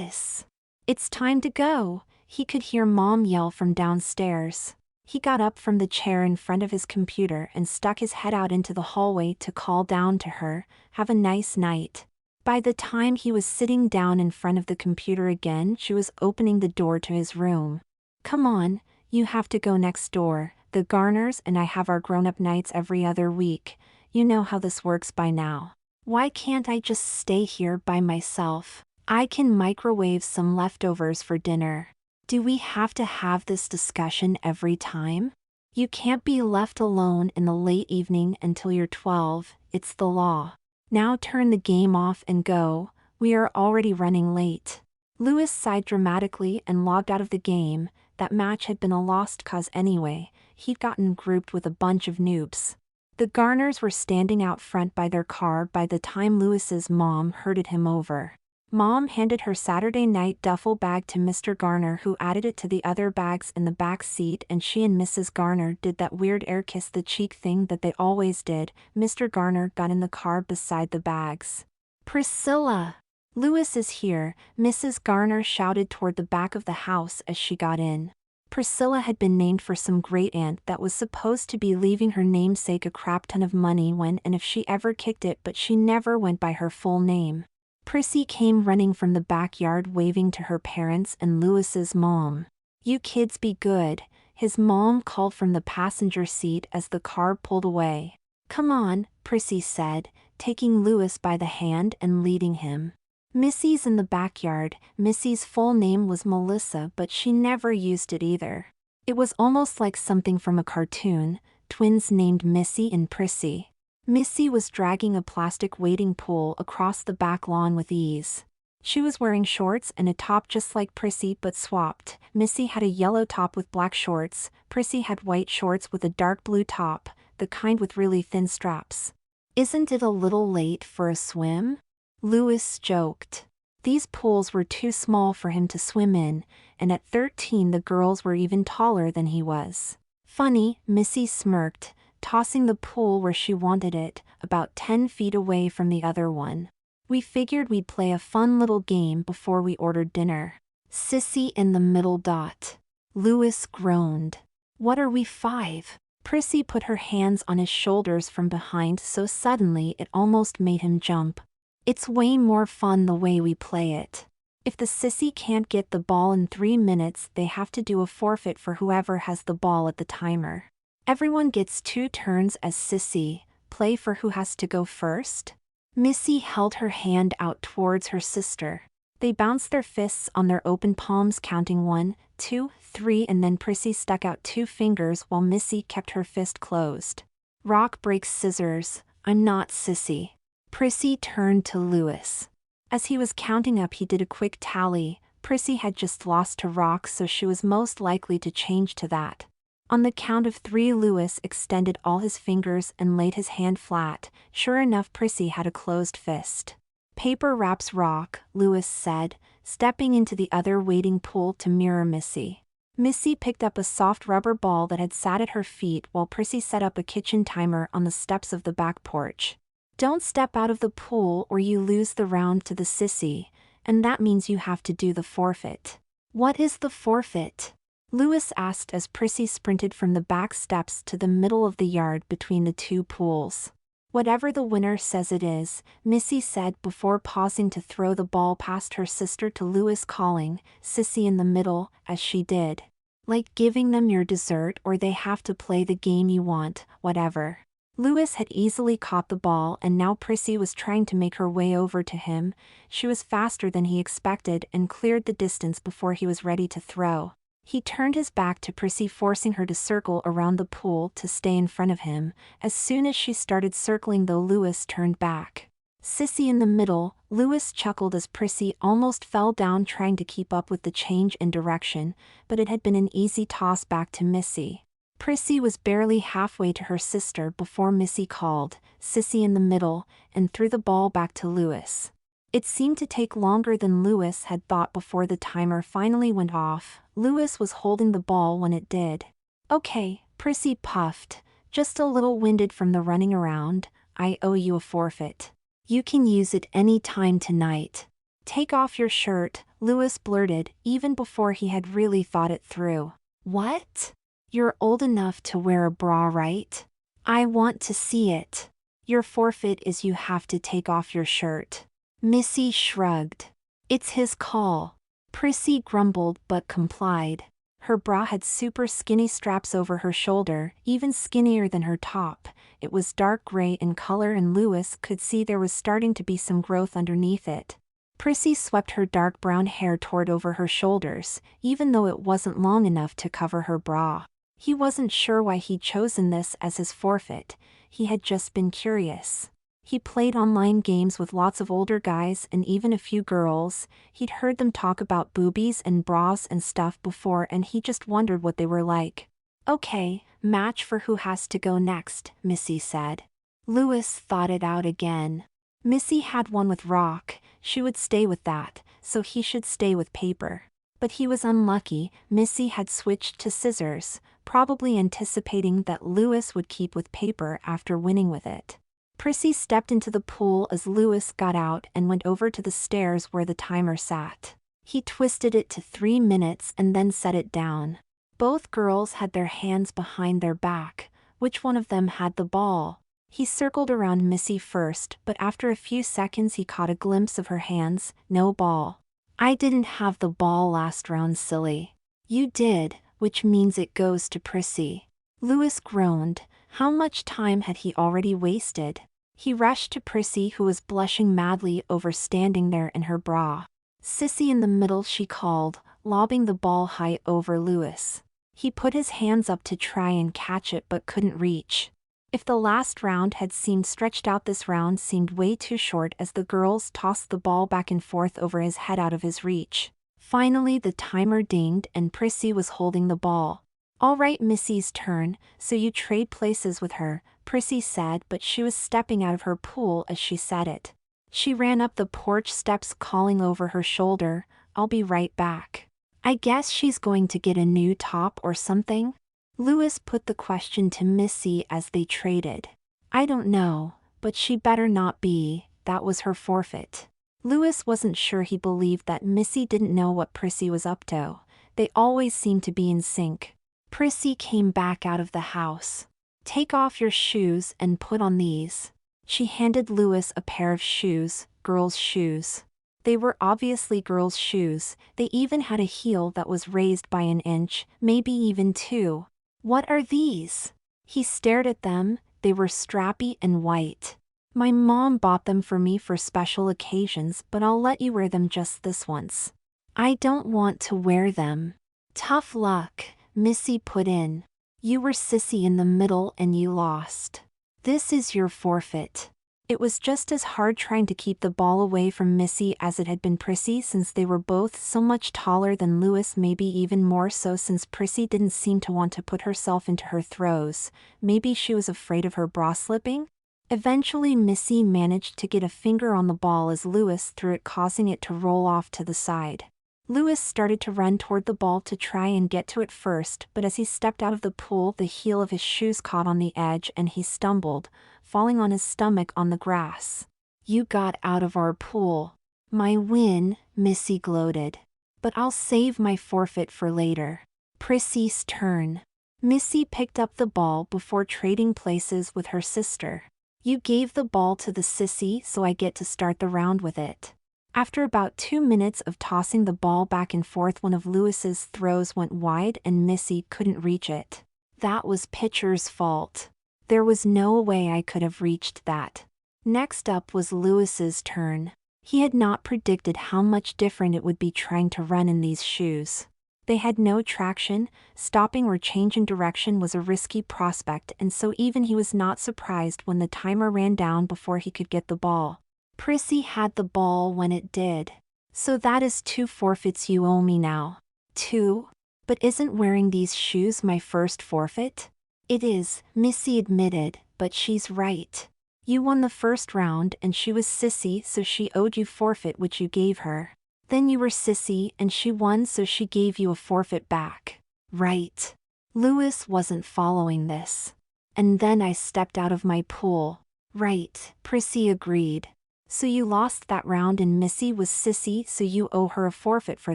Lewis! It's time to go, he could hear Mom yell from downstairs. He got up from the chair in front of his computer and stuck his head out into the hallway to call down to her, "Have a nice night." By the time he was sitting down in front of the computer again, she was opening the door to his room. "Come on, you have to go next door. The Garners and I have our grown-up nights every other week. You know how this works by now. Why can't I just stay here by myself? I can microwave some leftovers for dinner. Do we have to have this discussion every time? You can't be left alone in the late evening until you're 12, it's the law. Now turn the game off and go, we are already running late." Lewis sighed dramatically and logged out of the game. That match had been a lost cause anyway, he'd gotten grouped with a bunch of noobs. The Garners were standing out front by their car by the time Lewis's mom herded him over. Mom handed her Saturday night duffel bag to Mr. Garner, who added it to the other bags in the back seat, and she and Mrs. Garner did that weird air kiss the cheek thing that they always did. Mr. Garner got in the car beside the bags. "Priscilla! Lewis is here," Mrs. Garner shouted toward the back of the house as she got in. Priscilla had been named for some great-aunt that was supposed to be leaving her namesake a crap ton of money when and if she ever kicked it, but she never went by her full name. Prissy came running from the backyard waving to her parents and Lewis's mom. "You kids be good," his mom called from the passenger seat as the car pulled away. "Come on," Prissy said, taking Lewis by the hand and leading him. Missy's in the backyard. Missy's full name was Melissa, but she never used it either. It was almost like something from a cartoon, twins named Missy and Prissy. Missy was dragging a plastic wading pool across the back lawn with ease. She was wearing shorts and a top just like Prissy but swapped. Missy had a yellow top with black shorts, Prissy had white shorts with a dark blue top, the kind with really thin straps. "Isn't it a little late for a swim?" Lewis joked. These pools were too small for him to swim in, and at 13 the girls were even taller than he was. "Funny," Missy smirked, tossing the pool where she wanted it, about 10 feet away from the other one. "We figured we'd play a fun little game before we ordered dinner." "Sissy in the middle dot." Lewis groaned. "What are we, 5?" Prissy put her hands on his shoulders from behind so suddenly it almost made him jump. "It's way more fun the way we play it. If the sissy can't get the ball in 3 minutes, they have to do a forfeit for whoever has the ball at the timer. Everyone gets 2 turns as sissy, play for who has to go first." Missy held her hand out towards her sister. They bounced their fists on their open palms, counting 1, 2, 3, and then Prissy stuck out 2 fingers while Missy kept her fist closed. "Rock breaks scissors, I'm not sissy." Prissy turned to Lewis. As he was counting up, he did a quick tally. Prissy had just lost to rock, so she was most likely to change to that. On the count of 3, Lewis extended all his fingers and laid his hand flat. Sure enough, Prissy had a closed fist. "Paper wraps rock," Lewis said, stepping into the other wading pool to mirror Missy. Missy picked up a soft rubber ball that had sat at her feet while Prissy set up a kitchen timer on the steps of the back porch. "Don't step out of the pool or you lose the round to the sissy, and that means you have to do the forfeit." "What is the forfeit?" Lewis asked as Prissy sprinted from the back steps to the middle of the yard between the 2 pools. "Whatever the winner says it is," Missy said before pausing to throw the ball past her sister to Lewis, calling, "Sissy in the middle," as she did. "Like giving them your dessert, or they have to play the game you want, whatever." Lewis had easily caught the ball, and now Prissy was trying to make her way over to him. She was faster than he expected and cleared the distance before he was ready to throw. He turned his back to Prissy, forcing her to circle around the pool to stay in front of him. As soon as she started circling, though, Lewis turned back. "Sissy in the middle," Lewis chuckled as Prissy almost fell down trying to keep up with the change in direction, but it had been an easy toss back to Missy. Prissy was barely halfway to her sister before Missy called, "Sissy in the middle," and threw the ball back to Lewis. It seemed to take longer than Lewis had thought before the timer finally went off. Lewis was holding the ball when it did. "Okay," Prissy puffed, just a little winded from the running around, "I owe you a forfeit. You can use it any time tonight." Take off your shirt, Louis blurted, even before he had really thought it through. What? You're old enough to wear a bra, right? I want to see it. Your forfeit is you have to take off your shirt. Missy shrugged. It's his call. Prissy grumbled but complied. Her bra had super skinny straps over her shoulder, even skinnier than her top. It was dark gray in color and Louis could see there was starting to be some growth underneath it. Prissy swept her dark brown hair toward over her shoulders, even though it wasn't long enough to cover her bra. He wasn't sure why he'd chosen this as his forfeit. He had just been curious. He played online games with lots of older guys and even a few girls. He'd heard them talk about boobies and bras and stuff before and he just wondered what they were like. Okay, match for who has to go next, Missy said. Louis thought it out again. Missy had one with rock, she would stay with that, so he should stay with paper. But he was unlucky, Missy had switched to scissors, probably anticipating that Louis would keep with paper after winning with it. Prissy stepped into the pool as Louis got out and went over to the stairs where the timer sat. He twisted it to 3 minutes and then set it down. Both girls had their hands behind their back. Which one of them had the ball? He circled around Missy first, but after a few seconds he caught a glimpse of her hands. No ball. I didn't have the ball last round, silly. You did, which means it goes to Prissy. Louis groaned. How much time had he already wasted? He rushed to Prissy, who was blushing madly over standing there in her bra. Sissy in the middle, she called, lobbing the ball high over Louis. He put his hands up to try and catch it but couldn't reach. If the last round had seemed stretched out, this round seemed way too short as the girls tossed the ball back and forth over his head out of his reach. Finally the timer dinged and Prissy was holding the ball. All right, Missy's turn, so you trade places with her, Prissy said, but she was stepping out of her pool as she said it. She ran up the porch steps calling over her shoulder, I'll be right back. I guess she's going to get a new top or something? Louis put the question to Missy as they traded. I don't know, but she better not be, that was her forfeit. Louis wasn't sure he believed that Missy didn't know what Prissy was up to. They always seemed to be in sync. Prissy came back out of the house. Take off your shoes and put on these. She handed Louis a pair of shoes, girls' shoes. They were obviously girls' shoes, they even had a heel that was raised by an inch, maybe even 2. What are these? He stared at them, they were strappy and white. My mom bought them for me for special occasions, but I'll let you wear them just this once. I don't want to wear them. Tough luck, Missy put in. You were Sissy in the middle and you lost. This is your forfeit. It was just as hard trying to keep the ball away from Missy as it had been Prissy, since they were both so much taller than Louis, maybe even more so since Prissy didn't seem to want to put herself into her throws. Maybe she was afraid of her bra slipping? Eventually Missy managed to get a finger on the ball as Louis threw it, causing it to roll off to the side. Louis started to run toward the ball to try and get to it first, but as he stepped out of the pool the heel of his shoes caught on the edge and he stumbled, falling on his stomach on the grass. You got out of our pool. My win, Missy gloated. But I'll save my forfeit for later. Prissy's turn. Missy picked up the ball before trading places with her sister. You gave the ball to the Sissy, so I get to start the round with it. After about 2 minutes of tossing the ball back and forth, one of Louis's throws went wide and Missy couldn't reach it. That was pitcher's fault. There was no way I could have reached that. Next up was Louis's turn. He had not predicted how much different it would be trying to run in these shoes. They had no traction, stopping or changing direction was a risky prospect, and so even he was not surprised when the timer ran down before he could get the ball. Prissy had the ball when it did. So that is 2 forfeits you owe me now. 2? But isn't wearing these shoes my first forfeit? It is, Missy admitted, but she's right. You won the first round and she was Sissy, so she owed you forfeit which you gave her. Then you were Sissy and she won, so she gave you a forfeit back. Right. Louis wasn't following this. And then I stepped out of my pool. Right, Prissy agreed. So you lost that round and Missy was Sissy, so you owe her a forfeit for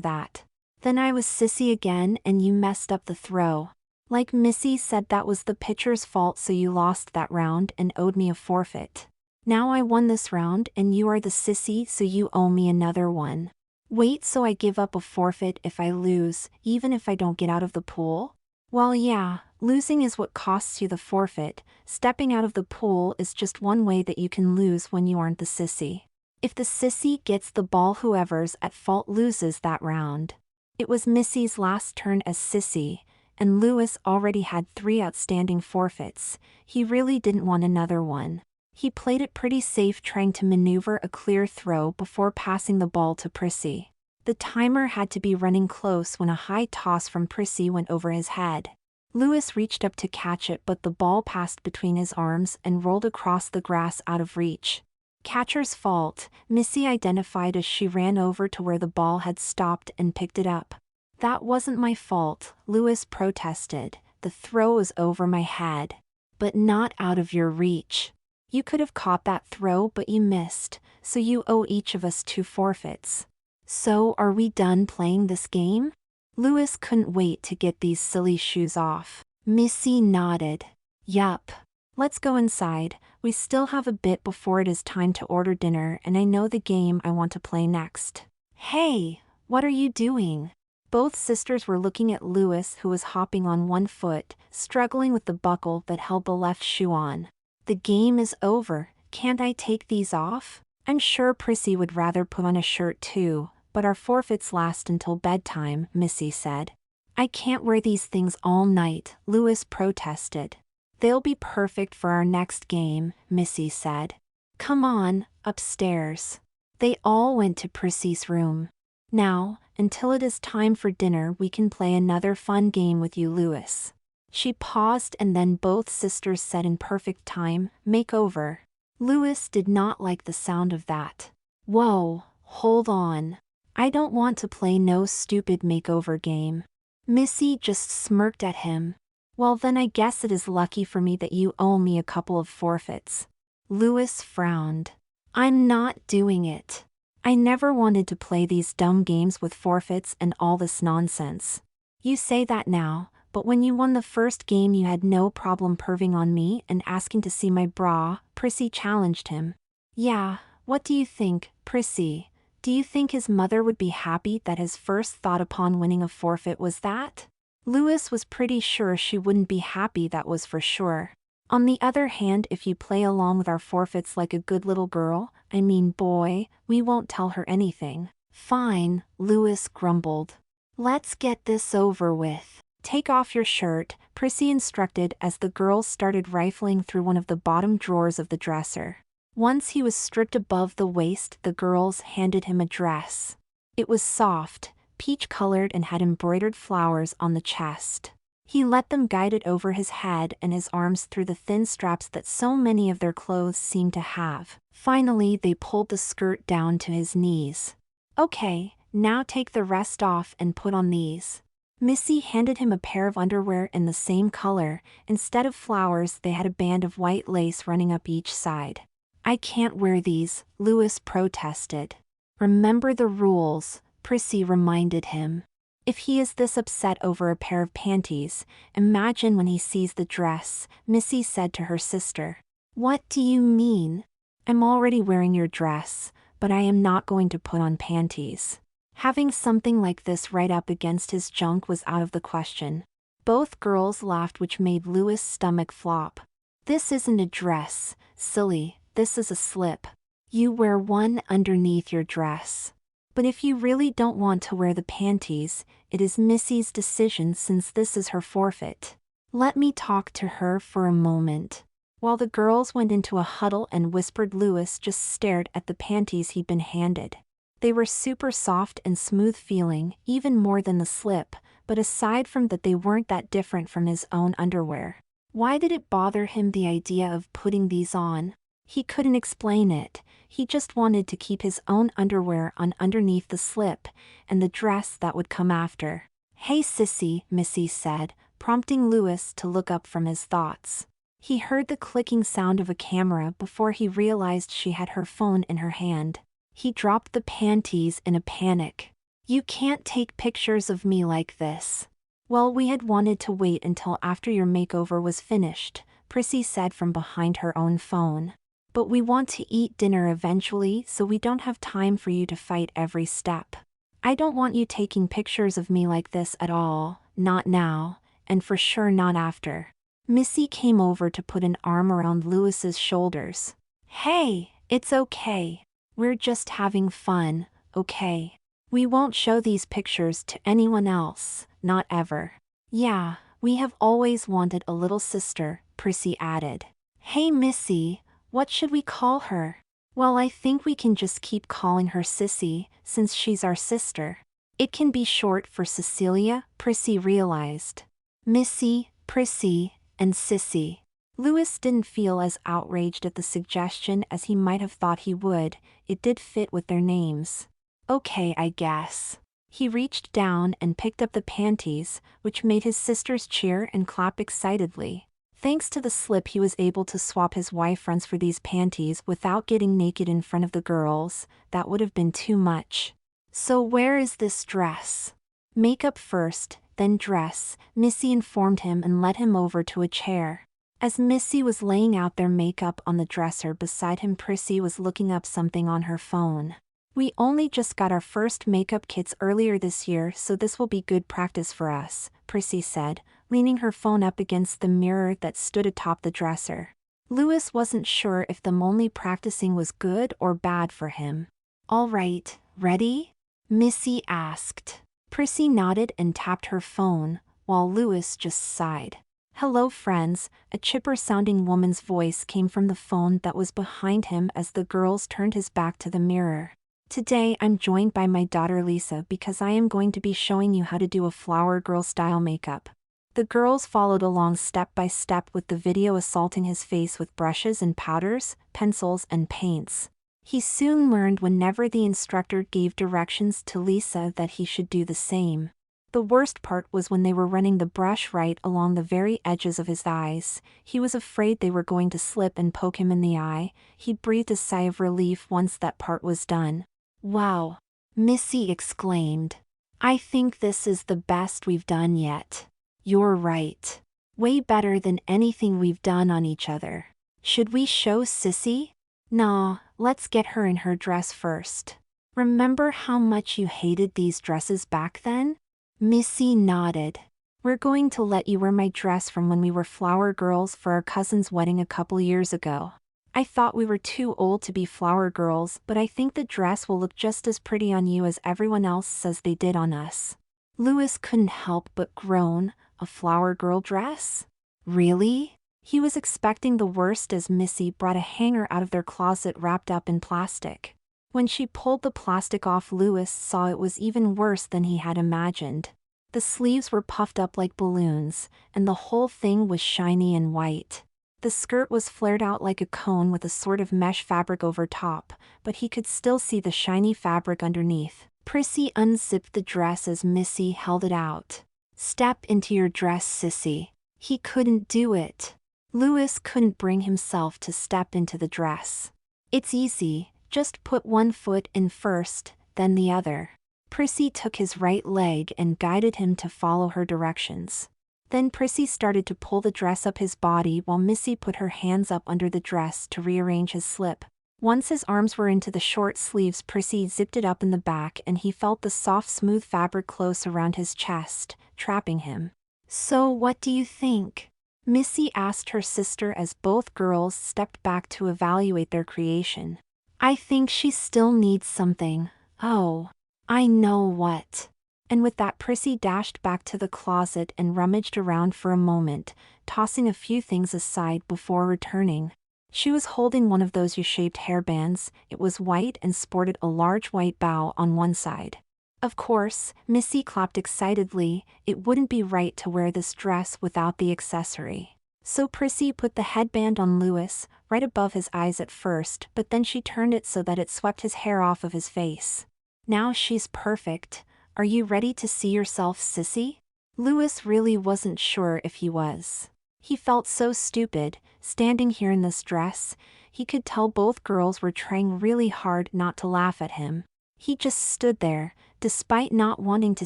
that. Then I was Sissy again and you messed up the throw. Like Missy said, that was the pitcher's fault, so you lost that round and owed me a forfeit. Now I won this round and you are the Sissy, so you owe me another one. Wait, so I give up a forfeit if I lose, even if I don't get out of the pool? Well, yeah, losing is what costs you the forfeit. Stepping out of the pool is just one way that you can lose when you aren't the Sissy. If the Sissy gets the ball, whoever's at fault loses that round. It was Missy's last turn as Sissy, and Louis already had 3 outstanding forfeits. He really didn't want another one. He played it pretty safe, trying to maneuver a clear throw before passing the ball to Prissy. The timer had to be running close when a high toss from Prissy went over his head. Louis reached up to catch it, but the ball passed between his arms and rolled across the grass out of reach. Catcher's fault, Missy identified as she ran over to where the ball had stopped and picked it up. That wasn't my fault, Louis protested. The throw was over my head. But not out of your reach. You could have caught that throw, but you missed, so you owe each of us 2 forfeits. So are we done playing this game? Louis couldn't wait to get these silly shoes off. Missy nodded. Yup. Let's go inside. We still have a bit before it is time to order dinner, and I know the game I want to play next. Hey, what are you doing? Both sisters were looking at Louis, who was hopping on one foot, struggling with the buckle that held the left shoe on. The game is over. Can't I take these off? I'm sure Prissy would rather put on a shirt too, but our forfeits last until bedtime, Missy said. I can't wear these things all night, Louis protested. They'll be perfect for our next game, Missy said. Come on, upstairs. They all went to Prissy's room. Now, until it is time for dinner, we can play another fun game with you, Louis. She paused and then both sisters said in perfect time, makeover. Louis did not like the sound of that. Whoa, hold on. I don't want to play no stupid makeover game. Missy just smirked at him. Well, then I guess it is lucky for me that you owe me a couple of forfeits. Louis frowned. I'm not doing it. I never wanted to play these dumb games with forfeits and all this nonsense. You say that now, but when you won the first game you had no problem perving on me and asking to see my bra, Prissy challenged him. Yeah, what do you think, Prissy? Do you think his mother would be happy that his first thought upon winning a forfeit was that? Louis was pretty sure she wouldn't be happy, that was for sure. On the other hand, if you play along with our forfeits like a good little girl, I mean boy, we won't tell her anything. Fine, Louis grumbled. Let's get this over with. Take off your shirt, Prissy instructed as the girls started rifling through one of the bottom drawers of the dresser. Once he was stripped above the waist, the girls handed him a dress. It was soft, peach-colored and had embroidered flowers on the chest. He let them guide it over his head and his arms through the thin straps that so many of their clothes seemed to have. Finally, they pulled the skirt down to his knees. Okay, now take the rest off and put on these. Missy handed him a pair of underwear in the same color. Instead of flowers, they had a band of white lace running up each side. I can't wear these, Louis protested. Remember the rules, Prissy reminded him. If he is this upset over a pair of panties, imagine when he sees the dress, Missy said to her sister. What do you mean? I'm already wearing your dress, but I am not going to put on panties. Having something like this right up against his junk was out of the question. Both girls laughed, which made Louis' stomach flop. This isn't a dress, silly, this is a slip. You wear one underneath your dress. But if you really don't want to wear the panties, it is Missy's decision since this is her forfeit. Let me talk to her for a moment. While the girls went into a huddle and whispered, Louis just stared at the panties he'd been handed. They were super soft and smooth feeling, even more than the slip, but aside from that they weren't that different from his own underwear. Why did it bother him, the idea of putting these on? He couldn't explain it. He just wanted to keep his own underwear on underneath the slip, and the dress that would come after. Hey Sissy, Missy said, prompting Louis to look up from his thoughts. He heard the clicking sound of a camera before he realized she had her phone in her hand. He dropped the panties in a panic. "You can't take pictures of me like this." "Well, we had wanted to wait until after your makeover was finished," Prissy said from behind her own phone. "But we want to eat dinner eventually, so we don't have time for you to fight every step. I don't want you taking pictures of me like this at all, not now, and for sure not after." Missy came over to put an arm around Louis's shoulders. "Hey, it's okay. We're just having fun, okay? We won't show these pictures to anyone else, not ever." "Yeah, we have always wanted a little sister," Prissy added. "Hey Missy, what should we call her?" "Well, I think we can just keep calling her Sissy, since she's our sister. It can be short for Cecilia," Prissy realized. Missy, Prissy, and Sissy. Louis didn't feel as outraged at the suggestion as he might have thought he would. It did fit with their names. "Okay, I guess." He reached down and picked up the panties, which made his sisters cheer and clap excitedly. Thanks to the slip, he was able to swap his wife fronts for these panties without getting naked in front of the girls. That would have been too much. "So where is this dress?" "Makeup first, then dress," Missy informed him and led him over to a chair. As Missy was laying out their makeup on the dresser beside him, Prissy was looking up something on her phone. "We only just got our first makeup kits earlier this year, so this will be good practice for us," Prissy said, leaning her phone up against the mirror that stood atop the dresser. Louis wasn't sure if them only practicing was good or bad for him. "All right, ready?" Missy asked. Prissy nodded and tapped her phone, while Louis just sighed. "Hello friends," a chipper-sounding woman's voice came from the phone that was behind him as the girls turned his back to the mirror. "Today I'm joined by my daughter Lisa because I am going to be showing you how to do a flower girl style makeup." The girls followed along step by step with the video assaulting his face with brushes and powders, pencils and paints. He soon learned whenever the instructor gave directions to Lisa that he should do the same. The worst part was when they were running the brush right along the very edges of his eyes. He was afraid they were going to slip and poke him in the eye. He breathed a sigh of relief once that part was done. "Wow!" Missy exclaimed. "I think this is the best we've done yet." "You're right. Way better than anything we've done on each other. Should we show Sissy?" "Nah, let's get her in her dress first. Remember how much you hated these dresses back then?" Missy nodded. "We're going to let you wear my dress from when we were flower girls for our cousin's wedding a couple years ago. I thought we were too old to be flower girls, but I think the dress will look just as pretty on you as everyone else says they did on us." Louis couldn't help but groan. A flower girl dress? Really? He was expecting the worst as Missy brought a hanger out of their closet wrapped up in plastic. When she pulled the plastic off, Louis saw it was even worse than he had imagined. The sleeves were puffed up like balloons, and the whole thing was shiny and white. The skirt was flared out like a cone with a sort of mesh fabric over top, but he could still see the shiny fabric underneath. Prissy unzipped the dress as Missy held it out. "Step into your dress, Sissy." He couldn't do it. Louis couldn't bring himself to step into the dress. "It's easy, just put one foot in first, then the other." Prissy took his right leg and guided him to follow her directions. Then Prissy started to pull the dress up his body while Missy put her hands up under the dress to rearrange his slip. Once his arms were into the short sleeves, Prissy zipped it up in the back and he felt the soft smooth fabric close around his chest, trapping him. "So what do you think?" Missy asked her sister as both girls stepped back to evaluate their creation. "I think she still needs something. Oh, I know what." And with that, Prissy dashed back to the closet and rummaged around for a moment, tossing a few things aside before returning. She was holding one of those U-shaped hairbands. It was white and sported a large white bow on one side. Of course, Missy clapped excitedly. It wouldn't be right to wear this dress without the accessory. So Prissy put the headband on Louis, right above his eyes at first, but then she turned it so that it swept his hair off of his face. "Now she's perfect. Are you ready to see yourself, Sissy?" Louis really wasn't sure if he was. He felt so stupid, standing here in this dress. He could tell both girls were trying really hard not to laugh at him. He just stood there. Despite not wanting to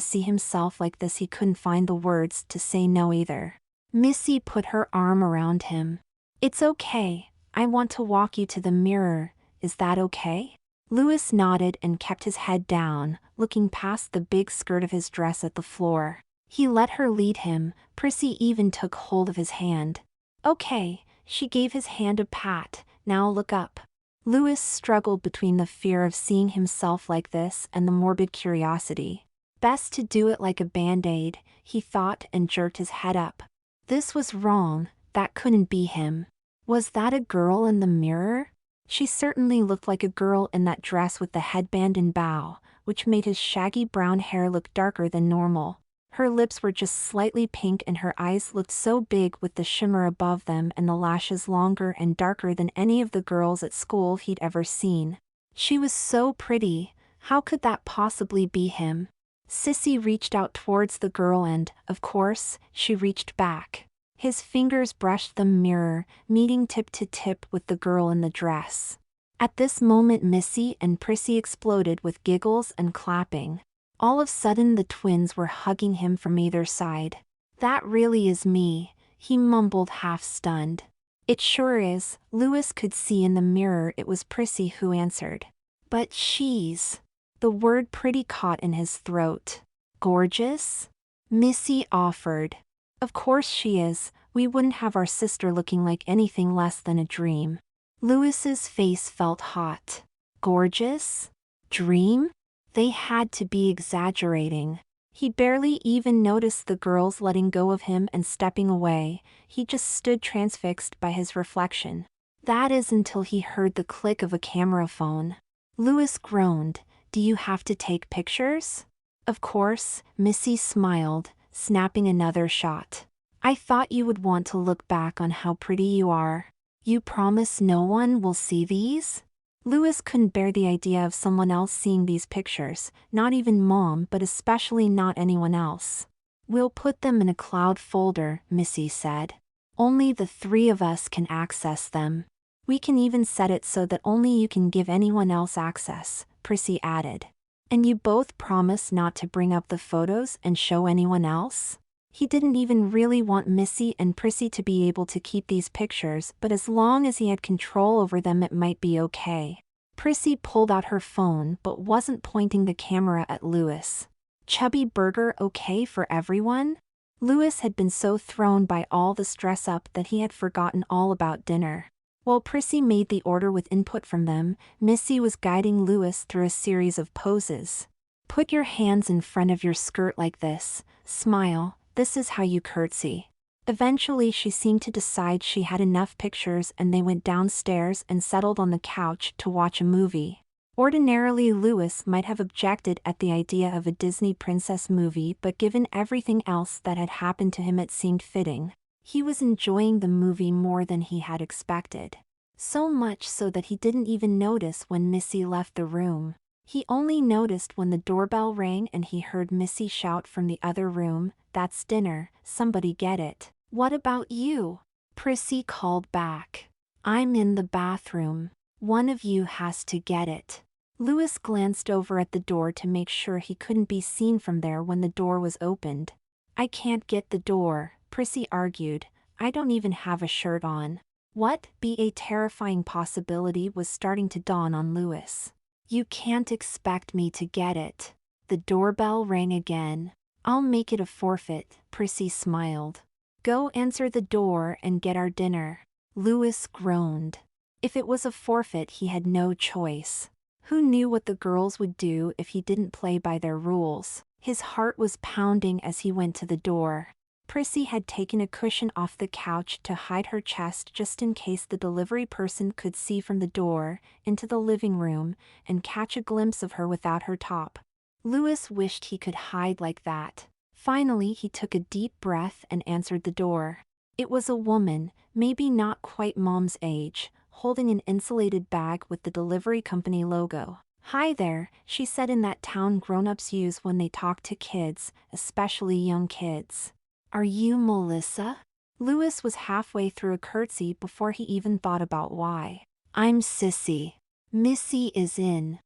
see himself like this, he couldn't find the words to say no either. Missy put her arm around him. "It's okay. I want to walk you to the mirror. Is that okay?" Louis nodded and kept his head down, looking past the big skirt of his dress at the floor. He let her lead him. Prissy even took hold of his hand. "Okay." She gave his hand a pat. "Now look up." Louis struggled between the fear of seeing himself like this and the morbid curiosity. Best to do it like a band-aid, he thought, and jerked his head up. This was wrong. That couldn't be him. Was that a girl in the mirror? She certainly looked like a girl in that dress with the headband and bow, which made his shaggy brown hair look darker than normal. Her lips were just slightly pink and her eyes looked so big with the shimmer above them and the lashes longer and darker than any of the girls at school he'd ever seen. She was so pretty. How could that possibly be him? Sissy reached out towards the girl and, of course, she reached back. His fingers brushed the mirror, meeting tip to tip with the girl in the dress. At this moment Missy and Prissy exploded with giggles and clapping. All of a sudden the twins were hugging him from either side. "That really is me," he mumbled, half stunned. "It sure is." Louis could see in the mirror it was Prissy who answered. "But she's..." The word pretty caught in his throat. "Gorgeous?" Missy offered. "Of course she is. We wouldn't have our sister looking like anything less than a dream." Louis's face felt hot. Gorgeous? Dream? They had to be exaggerating. He barely even noticed the girls letting go of him and stepping away. He just stood transfixed by his reflection. That is until he heard the click of a camera phone. Louis groaned. "Do you have to take pictures?" "Of course," Missy smiled, snapping another shot. "I thought you would want to look back on how pretty you are. You promise no one will see these?" Louis couldn't bear the idea of someone else seeing these pictures, not even Mom, but especially not anyone else. "We'll put them in a cloud folder," Missy said. "Only the three of us can access them. We can even set it so that only you can give anyone else access," Prissy added. "And you both promise not to bring up the photos and show anyone else?" He didn't even really want Missy and Prissy to be able to keep these pictures, but as long as he had control over them it might be okay. Prissy pulled out her phone but wasn't pointing the camera at Louis. "Chubby burger okay for everyone?" Louis had been so thrown by all the stress up that he had forgotten all about dinner. While Prissy made the order with input from them, Missy was guiding Louis through a series of poses. "Put your hands in front of your skirt like this, smile. This is how you curtsy." Eventually she seemed to decide she had enough pictures and they went downstairs and settled on the couch to watch a movie. Ordinarily Louis might have objected at the idea of a Disney princess movie, but given everything else that had happened to him it seemed fitting. He was enjoying the movie more than he had expected. So much so that he didn't even notice when Missy left the room. He only noticed when the doorbell rang and he heard Missy shout from the other room, "That's dinner, somebody get it." "What about you?" Prissy called back. "I'm in the bathroom. One of you has to get it." Louis glanced over at the door to make sure he couldn't be seen from there when the door was opened. "I can't get the door," Prissy argued. "I don't even have a shirt on." What be a terrifying possibility was starting to dawn on Louis. "You can't expect me to get it." The doorbell rang again. "I'll make it a forfeit," Prissy smiled. "Go answer the door and get our dinner." Louis groaned. If it was a forfeit he had no choice. Who knew what the girls would do if he didn't play by their rules? His heart was pounding as he went to the door. Prissy had taken a cushion off the couch to hide her chest just in case the delivery person could see from the door into the living room and catch a glimpse of her without her top. Louis wished he could hide like that. Finally he took a deep breath and answered the door. It was a woman, maybe not quite Mom's age, holding an insulated bag with the delivery company logo. "Hi there," she said in that tone grown-ups use when they talk to kids, especially young kids. "Are you Melissa?" Louis was halfway through a curtsy before he even thought about why. "I'm Sissy. Missy is in."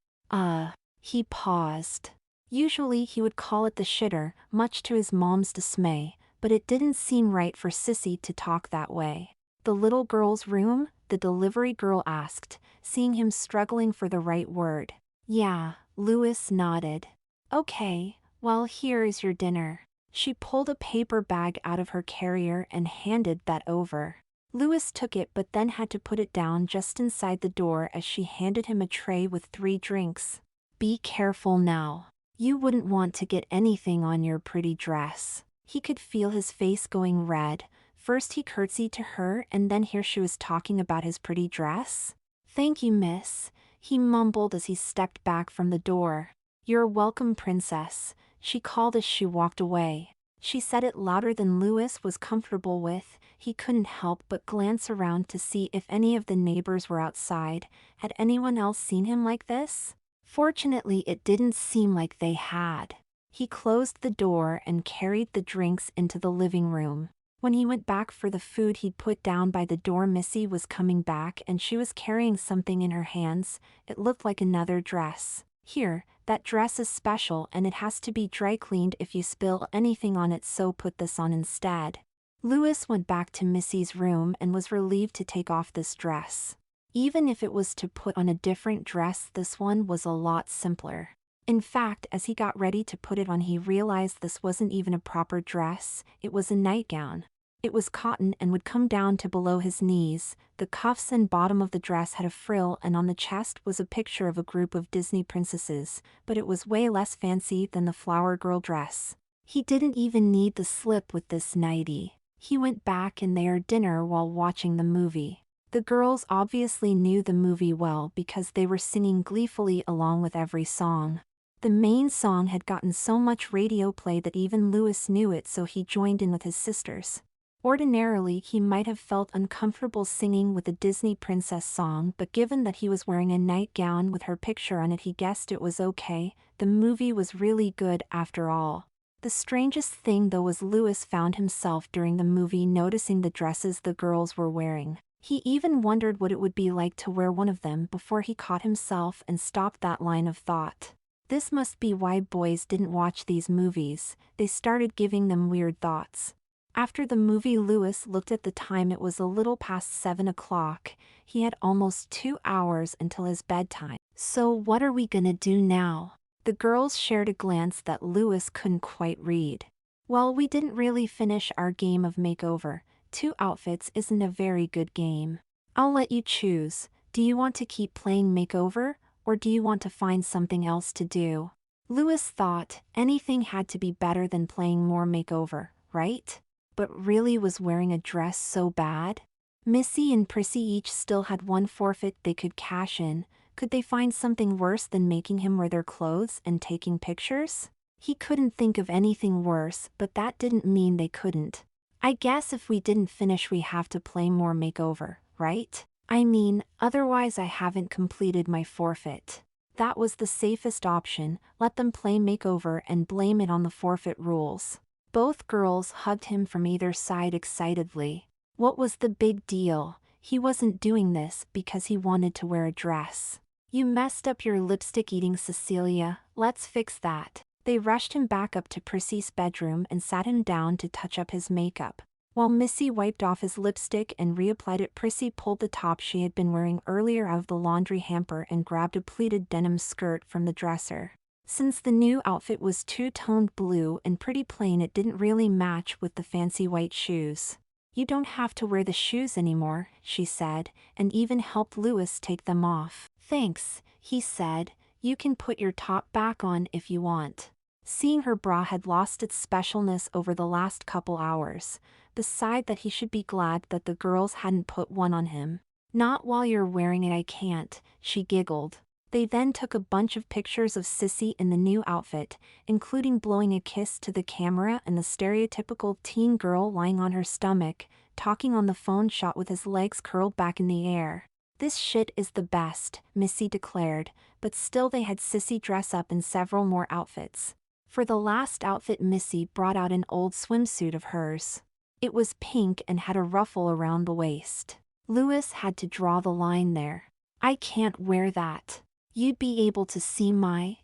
He paused. Usually he would call it the shitter, much to his mom's dismay, but it didn't seem right for Sissy to talk that way. "The little girl's room?" the delivery girl asked, seeing him struggling for the right word. "Yeah," Louis nodded. "Okay, well, here is your dinner." She pulled a paper bag out of her carrier and handed that over. Louis took it but then had to put it down just inside the door as she handed him a tray with 3 drinks. "Be careful now. You wouldn't want to get anything on your pretty dress." He could feel his face going red. First he curtsied to her and then here she was talking about his pretty dress. "Thank you, miss," he mumbled as he stepped back from the door. "You're welcome, princess," she called as she walked away. She said it louder than Louis was comfortable with. He couldn't help but glance around to see if any of the neighbors were outside. Had anyone else seen him like this? Fortunately, it didn't seem like they had. He closed the door and carried the drinks into the living room. When he went back for the food he'd put down by the door, Missy was coming back and she was carrying something in her hands. It looked like another dress. "Here, that dress is special and it has to be dry cleaned if you spill anything on it, so put this on instead." Louis went back to Missy's room and was relieved to take off this dress. Even if it was to put on a different dress, this one was a lot simpler. In fact, as he got ready to put it on, he realized this wasn't even a proper dress, it was a nightgown. It was cotton and would come down to below his knees. The cuffs and bottom of the dress had a frill and on the chest was a picture of a group of Disney princesses, but it was way less fancy than the flower girl dress. He didn't even need the slip with this nightie. He went back and they ate dinner while watching the movie. The girls obviously knew the movie well because they were singing gleefully along with every song. The main song had gotten so much radio play that even Louis knew it, so he joined in with his sisters. Ordinarily, he might have felt uncomfortable singing with a Disney princess song, but given that he was wearing a nightgown with her picture on it, he guessed it was okay. The movie was really good after all. The strangest thing though was Louis found himself during the movie noticing the dresses the girls were wearing. He even wondered what it would be like to wear one of them before he caught himself and stopped that line of thought. This must be why boys didn't watch these movies. They started giving them weird thoughts. After the movie, Louis looked at the time. It was a little past 7 o'clock. He had almost 2 hours until his bedtime. "So what are we gonna do now?" The girls shared a glance that Louis couldn't quite read. "Well, we didn't really finish our game of makeover. 2 outfits isn't a very good game. I'll let you choose. Do you want to keep playing makeover, or do you want to find something else to do?" Louis thought anything had to be better than playing more makeover, right? But really, was wearing a dress so bad? Missy and Prissy each still had 1 forfeit they could cash in. Could they find something worse than making him wear their clothes and taking pictures? He couldn't think of anything worse, but that didn't mean they couldn't. "I guess if we didn't finish we have to play more makeover, right? I mean, otherwise I haven't completed my forfeit." That was the safest option. Let them play makeover and blame it on the forfeit rules. Both girls hugged him from either side excitedly. What was the big deal? He wasn't doing this because he wanted to wear a dress. "You messed up your lipstick eating, Cecilia. Let's fix that." They rushed him back up to Prissy's bedroom and sat him down to touch up his makeup. While Missy wiped off his lipstick and reapplied it, Prissy pulled the top she had been wearing earlier out of the laundry hamper and grabbed a pleated denim skirt from the dresser. Since the new outfit was two-toned blue and pretty plain, it didn't really match with the fancy white shoes. "You don't have to wear the shoes anymore," she said, and even helped Louis take them off. "Thanks," he said. "You can put your top back on if you want." Seeing her bra had lost its specialness over the last couple hours, decided that he should be glad that the girls hadn't put one on him. "Not while you're wearing it, I can't," she giggled. They then took a bunch of pictures of Sissy in the new outfit, including blowing a kiss to the camera and the stereotypical teen girl lying on her stomach, talking on the phone shot with his legs curled back in the air. "This shit is the best," Missy declared, but still they had Sissy dress up in several more outfits. For the last outfit, Missy brought out an old swimsuit of hers. It was pink and had a ruffle around the waist. Louis had to draw the line there. I can't wear that. You'd be able to see my,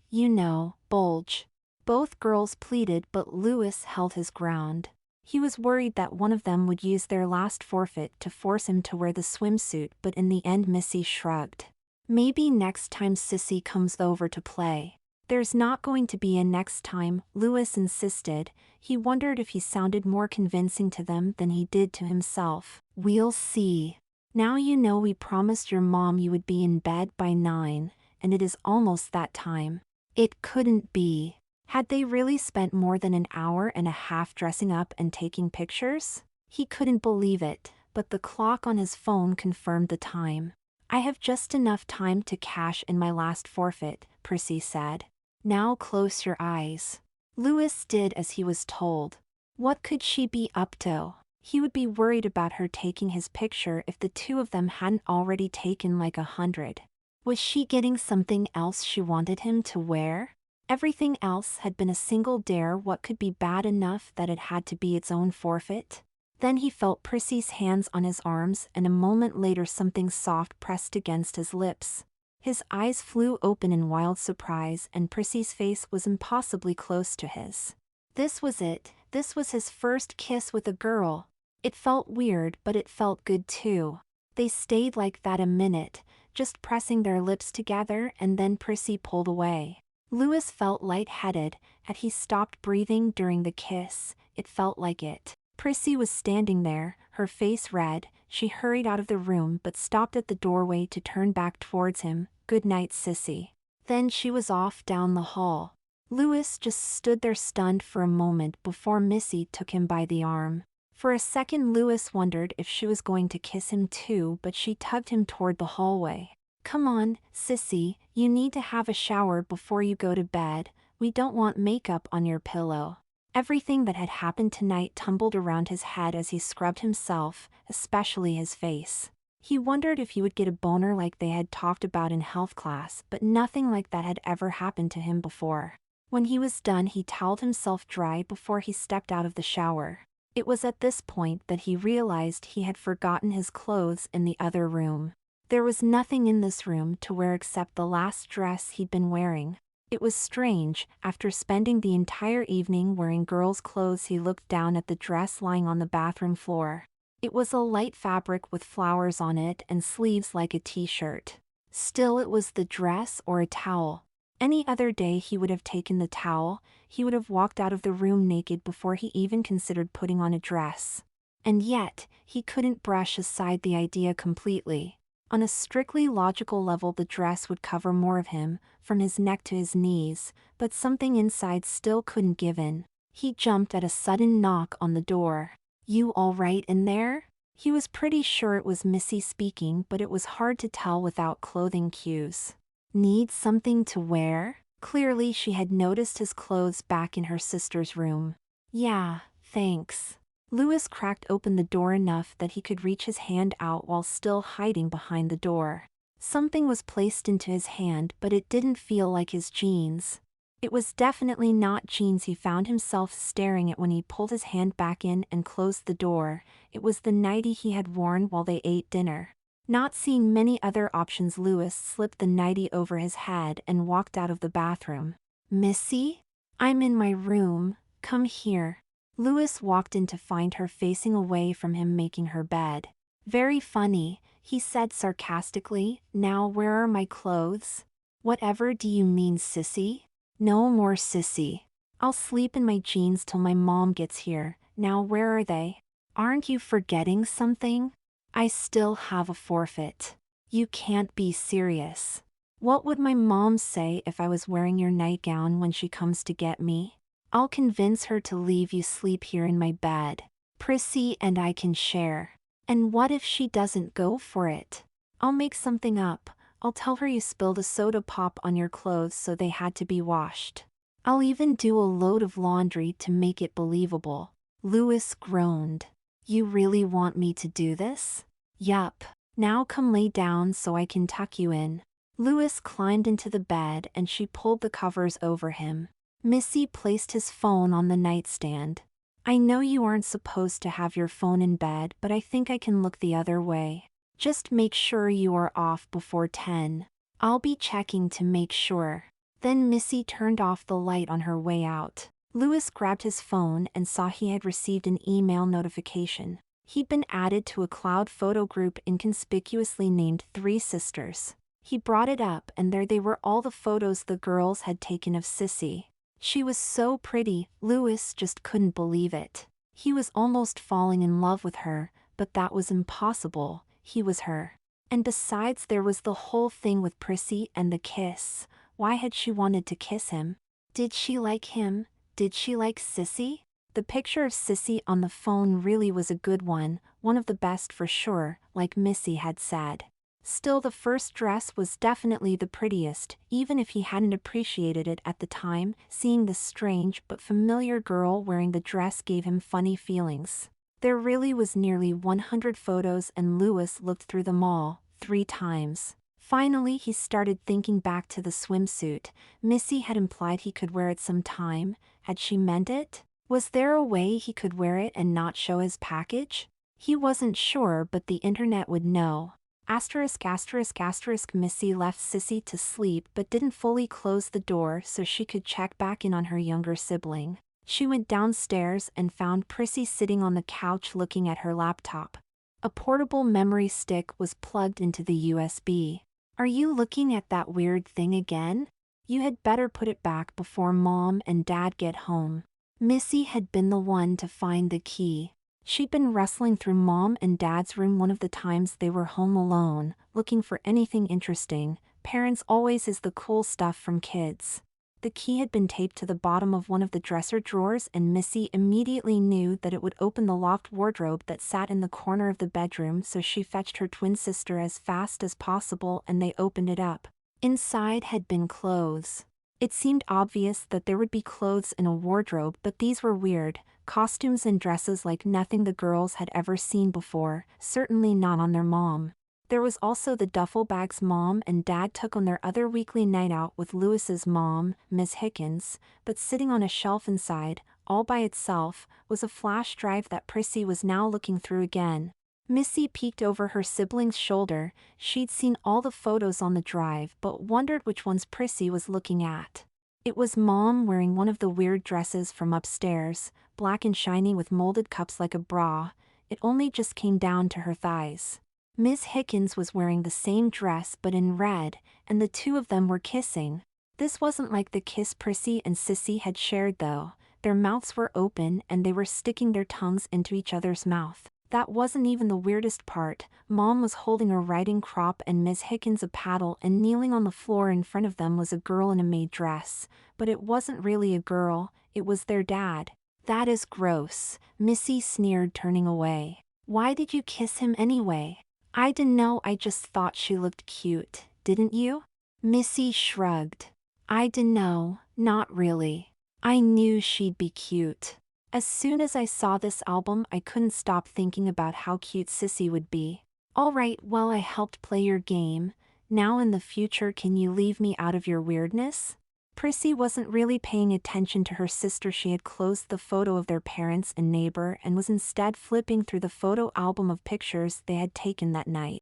bulge. Both girls pleaded, but Louis held his ground. He was worried that one of them would use their last forfeit to force him to wear the swimsuit, but in the end Missy shrugged. Maybe next time Sissy comes over to play. There's not going to be a next time, Louis insisted. He wondered if he sounded more convincing to them than he did to himself. We'll see. Now you know we promised your mom you would be in bed by 9, and it is almost that time. It couldn't be. Had they really spent more than an hour and a half dressing up and taking pictures? He couldn't believe it, but the clock on his phone confirmed the time. I have just enough time to cash in my last forfeit, Prissy said. Now close your eyes. Louis did as he was told. What could she be up to? He would be worried about her taking his picture if the two of them hadn't already taken like 100. Was she getting something else she wanted him to wear? Everything else had been a single dare. What could be bad enough that it had to be its own forfeit? Then he felt Prissy's hands on his arms, and a moment later something soft pressed against his lips. His eyes flew open in wild surprise, and Prissy's face was impossibly close to his. This was it. This was his first kiss with a girl. It felt weird, but it felt good too. They stayed like that a minute, just pressing their lips together, and then Prissy pulled away. Louis felt lightheaded, and he stopped breathing during the kiss. It felt like it. Prissy was standing there, her face red. She hurried out of the room but stopped at the doorway to turn back towards him. Good night, Sissy. Then she was off down the hall. Louis just stood there stunned for a moment before Missy took him by the arm. For a second Louis wondered if she was going to kiss him too, but she tugged him toward the hallway. Come on, Sissy, you need to have a shower before you go to bed. We don't want makeup on your pillow. Everything that had happened tonight tumbled around his head as he scrubbed himself, especially his face. He wondered if he would get a boner like they had talked about in health class, but nothing like that had ever happened to him before. When he was done, he toweled himself dry before he stepped out of the shower. It was at this point that he realized he had forgotten his clothes in the other room. There was nothing in this room to wear except the last dress he'd been wearing. It was strange. After spending the entire evening wearing girls' clothes, he looked down at the dress lying on the bathroom floor. It was a light fabric with flowers on it and sleeves like a t-shirt. Still, it was the dress or a towel. Any other day he would have taken the towel. He would have walked out of the room naked before he even considered putting on a dress. And yet, he couldn't brush aside the idea completely. On a strictly logical level, the dress would cover more of him, from his neck to his knees, but something inside still couldn't give in. He jumped at a sudden knock on the door. You all right in there? He was pretty sure it was Missy speaking, but it was hard to tell without clothing cues. Need something to wear? Clearly she had noticed his clothes back in her sister's room. Yeah, thanks. Louis cracked open the door enough that he could reach his hand out while still hiding behind the door. Something was placed into his hand, but it didn't feel like his jeans. It was definitely not jeans he found himself staring at when he pulled his hand back in and closed the door. It was the nightie he had worn while they ate dinner. Not seeing many other options, Louis slipped the nightie over his head and walked out of the bathroom. Missy? I'm in my room, come here. Louis walked in to find her facing away from him making her bed. Very funny, he said sarcastically. Now where are my clothes? Whatever do you mean, Sissy? No more Sissy. I'll sleep in my jeans till my mom gets here. Now where are they? Aren't you forgetting something? I still have a forfeit. You can't be serious. What would my mom say if I was wearing your nightgown when she comes to get me? I'll convince her to leave you sleep here in my bed. Prissy and I can share. And what if she doesn't go for it? I'll make something up. I'll tell her you spilled a soda pop on your clothes so they had to be washed. I'll even do a load of laundry to make it believable. Louis groaned. You really want me to do this? Yup. Now come lay down so I can tuck you in. Louis climbed into the bed and she pulled the covers over him. Missy placed his phone on the nightstand. I know you aren't supposed to have your phone in bed, but I think I can look the other way. Just make sure you are off before 10. I'll be checking to make sure." Then Missy turned off the light on her way out. Louis grabbed his phone and saw he had received an email notification. He'd been added to a cloud photo group inconspicuously named Three Sisters. He brought it up, and there they were, all the photos the girls had taken of Sissy. She was so pretty, Louis just couldn't believe it. He was almost falling in love with her, but that was impossible. He was her. And besides, there was the whole thing with Prissy and the kiss. Why had she wanted to kiss him? Did she like him? Did she like Sissy? The picture of Sissy on the phone really was a good one of the best for sure, like Missy had said. Still, the first dress was definitely the prettiest, even if he hadn't appreciated it at the time. Seeing the strange but familiar girl wearing the dress gave him funny feelings. There really was nearly 100 photos, and Louis looked through them all 3 times. Finally, he started thinking back to the swimsuit. Missy had implied he could wear it sometime. Had she meant it? Was there a way he could wear it and not show his package? He wasn't sure, but the internet would know. Asterisk asterisk asterisk. Missy left Sissy to sleep but didn't fully close the door so she could check back in on her younger sibling. She went downstairs and found Prissy sitting on the couch looking at her laptop. A portable memory stick was plugged into the USB. "Are you looking at that weird thing again? You had better put it back before Mom and Dad get home." Missy had been the one to find the key. She'd been rustling through Mom and Dad's room one of the times they were home alone, looking for anything interesting. Parents always is the cool stuff from kids. The key had been taped to the bottom of one of the dresser drawers, and Missy immediately knew that it would open the locked wardrobe that sat in the corner of the bedroom, so she fetched her twin sister as fast as possible and they opened it up. Inside had been clothes. It seemed obvious that there would be clothes in a wardrobe, but these were weird. Costumes and dresses like nothing the girls had ever seen before, certainly not on their mom. There was also the duffel bags Mom and Dad took on their other weekly night out with Louis's mom, Miss Hickens, but sitting on a shelf inside, all by itself, was a flash drive that Prissy was now looking through again. Missy peeked over her sibling's shoulder. She'd seen all the photos on the drive but wondered which ones Prissy was looking at. It was Mom wearing one of the weird dresses from upstairs, black and shiny with molded cups like a bra. It only just came down to her thighs. Miss Hickens was wearing the same dress but in red, and the two of them were kissing. This wasn't like the kiss Prissy and Sissy had shared though. Their mouths were open and they were sticking their tongues into each other's mouth. That wasn't even the weirdest part. Mom was holding a riding crop and Miss Hickens a paddle, and kneeling on the floor in front of them was a girl in a maid dress. But it wasn't really a girl, it was their dad. "That is gross," Missy sneered, turning away. "Why did you kiss him anyway?" "I dunno, I just thought she looked cute, didn't you?" Missy shrugged. "I dunno, not really. I knew she'd be cute. As soon as I saw this album I couldn't stop thinking about how cute Sissy would be." "Alright, well, I helped play your game. Now in the future can you leave me out of your weirdness?" Prissy wasn't really paying attention to her sister. She had closed the photo of their parents and neighbor and was instead flipping through the photo album of pictures they had taken that night.